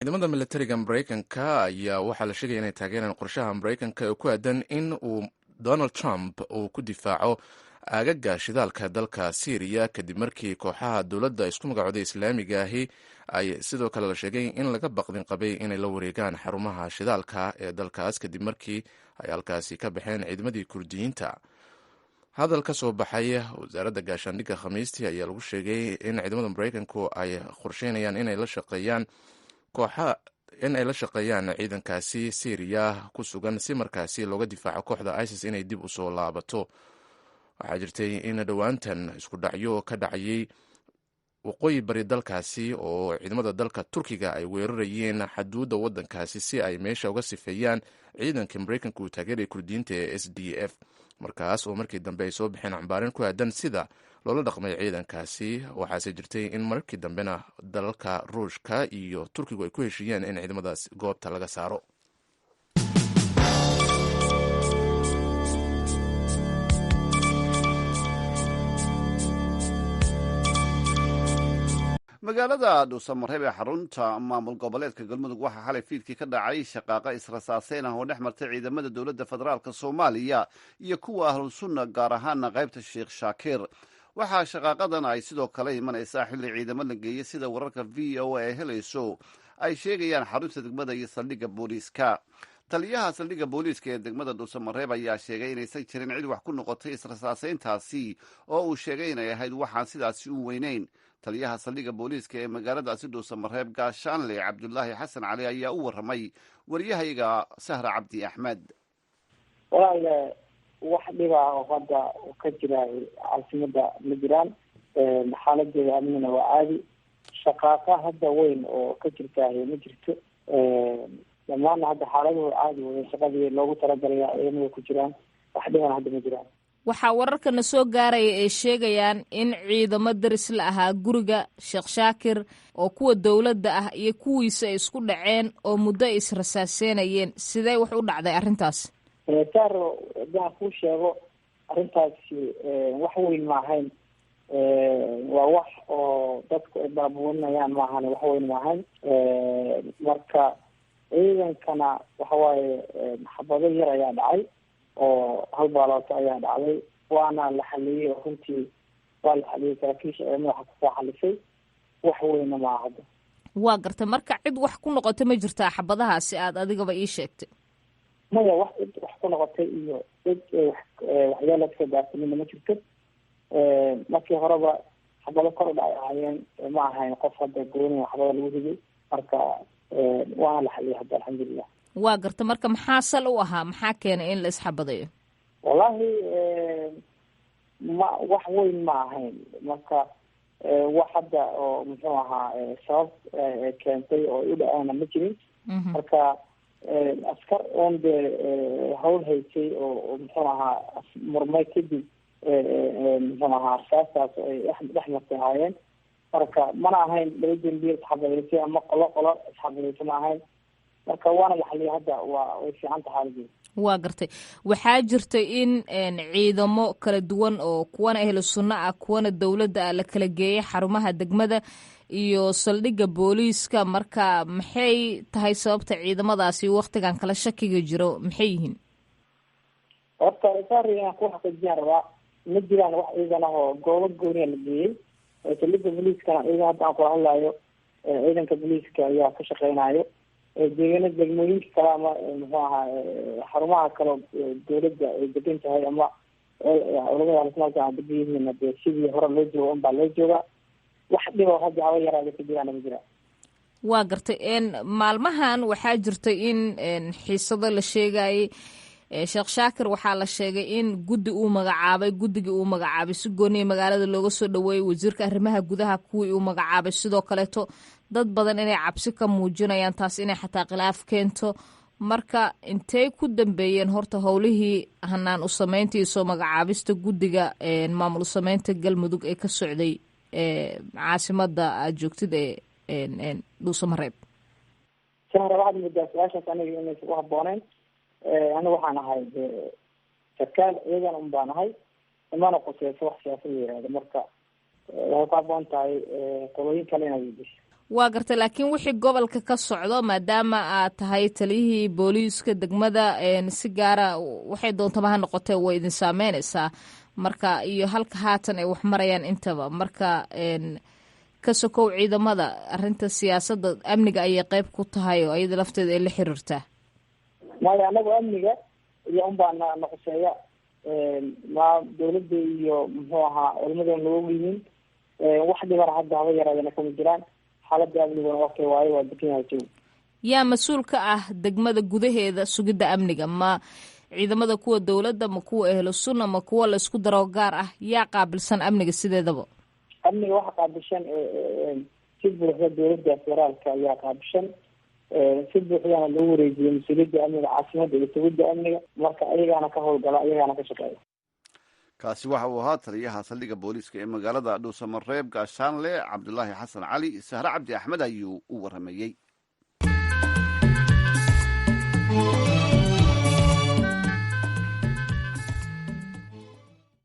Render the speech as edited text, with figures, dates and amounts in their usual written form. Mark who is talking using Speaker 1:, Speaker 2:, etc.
Speaker 1: ciidamada militariga maraykanka ayaa waxaa la sheegaya inay taageeraan qorshaha maraykanka ee ku aadan in uu donald trump uu ku difaaco aagaga shidaalka dalka syriya kadib markii kooxaha dowladda isku magacooday islaamiga ahi ay sidoo kale la sheegay in laga baqdin qabay inay la wareegaan xarumaha shidaalka ee dalkaas kadib markii ay halkaasi ka baxeen ciidamadii kurdiyiinta. hadal ka soo baxay wasaaradda gaashaandhigga khamiistii ayaa lagu sheegay in ciidamada maraykanku ay qorsheynayaan inay la shaqeeyaan ciidankaasi syriya ku sugan si markaasi looga difaaco kooxda isis inay dib u soo laabato. waxaa jirtay in dhowaantan isku dhacyo ka dhacayay waqooyi bari dalkaasi oo ciidamada dalka turkiga ay weerarayeen xaduudda waddankaasi si ay meesha uga sifeeyaan ciidanka maraykanka uu taageeraya kurdiyiinta ee s d f markaas oo markii dambe ay soo baxeen cambaarin ku aadan sida loola dhaqmay ciidankaasi. waxaase jirtay in markii dambena dalalka ruushka iyo turkigu ay ku heshiiyeen in ciidamadaas goobta laga saaro.
Speaker 2: magaalada dhuusamareeb ee xarunta maamul goboleedka galmudug waxaa xalay fiidkii ka dhacay shaqaaqa israsaaseyn ah oo dhex martay ciidamada dowladda federaalk soomaaliya iyo kuwa ahlusunna gaar ahaana qaybta sheekh shaakir. waxaa shaqaaqadan ay sidoo kale imanaysaa xilli ciidamo la geeyey sida wararka v o a ee helayso ay sheegayaan xarunta degmada iyo saldhigga booliiska. taliyaha saldhigga booliiska ee degmada dhuusamareeb ayaa sheegay inaysan jirin cid wax ku noqotay israsaaseyntaasi oo uu sheegay inay ahayd waxaan sidaasi u weyneyn. taliyaha saldhigga booliiska ee magaaladaasi dhuusamareeb gaashaanle cabdulaahi xasan cali ayaa u waramay waryahayaga sahra cabdi axmed.
Speaker 3: walaal wax dhiba oo hadda ka jira caasimada ma jiraan, xaaladeeda amnina waa caadi. shaqaaqa hadda weyn oo ka jirtaahy ma jirto, dhammaanna hadda xaaladuhu caadi wada shaqadii loogu talagalaya ciidamada ku jiraan, wax dhibana hadda ma jiraan.
Speaker 4: waxaa wararkana soo gaaraya ay sheegayaan in ciidamo daris la ahaa guriga sheekh shaakir oo kuwa dowladda ah iyo kuwiisa ay isku dhaceen oo muddo ay israsaaseynayeen. sidee wax u dhacday arrintaas?
Speaker 3: saaro hadaan kuu sheego arrintaasi wax weyn ma ahayn, waa wax oo dadku ay baabuuninayaan maahan, wax weyn ma ahayn. marka ciidankana waxawaaye xabado yar ayaa dhacay oo hal baalooto ayaa dhacday, waana la xaliyey oo runtii waa la xaliyey, saraakiisha ee madaxa kasoo xalisay, wax weyna maaha hadda.
Speaker 4: waa gartay marka cid wax ku noqotay ma jirtaa xabadahaasi aad adigaba ii sheegtay?
Speaker 3: maya wax cid wax ku noqotay iyo cid waxyaala ka gaarsanina ma jirto. markii horeba xabado kor u dhacay ahaayeen, ma ahayn qof hadda gooniya xabada lagu riday, marka waana la xaliyey hadda alxamdulilah.
Speaker 4: waa garta marka maxaa sal u ahaa, maxaa keenay in la isxabadayo?
Speaker 3: wallahi ma wax weyn ma ahayn, marka wax hadda oo muxuu ahaa sabab keentay oo u dhacaana ma jirin. marka askar oon dee hawl haysay oo muxuu ahaa murmay kadib muxuu ahaa saastaas ay dhex martay ahaayeen, marka mana ahayn laba dembiye isxabadaysay ama qolo isxabadaysay ma ahayn, marka waana la xaliyay hadda way fiican tahay xaaladii.
Speaker 4: waa gartay waxaa jirta in ciidamo kala duwan oo kuwana ahlu sunno ah kuwana dowladda ah la kala geeyay xarumaha degmada iyo saldhigga booliiska, marka maxay tahay sababta ciidamadaasi waktigan kala shakiga jiro maxay yihiin?
Speaker 3: horta saari aan ku xaqiijiyaan rabaa ma jiraan wax ciidan ah oo goobo gooniya la geeyey. saldhigga booliiskana ciidan hadda aan kula hadlayo ciidanka booliiska ayaa ka shaqeynayo. degmooyinka kale ama muxuu ahaa xarumaha kale dowladda ay degan tahay ama culamada ahlusunna degan yihiin dee sidii hore loo jooga unbaa loo joogaa, wax dhibo hadda haba yaraada ka jiraan ma jira.
Speaker 4: waa gartay maalmahan waxaa jirta in xiisado la sheegayay sheekh shaakir waxaa la sheegay in guddigii uu magacaabay si gooniya magaalada looga soo dhaweeyey, wasiirka arrimaha gudaha kuwii uu magacaabay sidoo kaleeto dad badan inay cabsi ka muujinayaan taas inay xataa khilaaf keento. marka intey ku dambeeyeen horta howlihii hanaan u samaynta iyo soo magacaabista guddiga maamul u samaynta galmudug ee ka socday caasimada aad joogtid ee dhuusamareeb?
Speaker 3: sahra waxaad moodaa su-aashaas aniga inaysan u habbooneyn. aniga waxaan ahay sarkaal ciidan un baan ahay, imana quseyso wax siyaasada yihahda, marka waxay ku habboon tahay qolooyin kale inaad weydiiso.
Speaker 4: waa gartay, laakiin wixii gobolka ka socdo maadaama aad tahay taliyihii booliiska degmada si gaara waxay doontaba ha noqotee way idin saameynaysaa marka iyo halka haatan ay wax marayaan intaba marka ka sokow ciidamada arrinta siyaasadda amniga ayay qayb ku tahay oo iyada lafteeda ay la xiriirtaa.
Speaker 3: maya anagu amniga iyo unbaa na quseeya ma dawladda iyo muxuu ahaa culimadan loo yihiin wax dhibana hadda haba yaraadana kama jiraan xaaladda amniguna okay waayo waa degan yahay joog.
Speaker 4: yaa mas-uul ka ah degmada gudaheeda sugidda amniga ma ciidamada kuwa dawladda ma kuwa ehlu sunna ma kuwa la isku daro gaar ah yaa qaabilsan amniga sideedaba?
Speaker 3: amniga waxa qaabilshan si buuxda dawladda federaalka ayaa qaabilshan si buuxdana loo wareejiyay mas-uuliyadda amniga caasimada iyo sugidda amniga marka ayagaana ka howlgala ayagaana ka shaqeeya.
Speaker 2: kaasi waxa uu ahaa taliyaha saldhigga booliiska ee magaalada dhuusamareeb gaashaanle cabdulaahi xasan cali. sahre cabdi axmed ayuu u waramayey.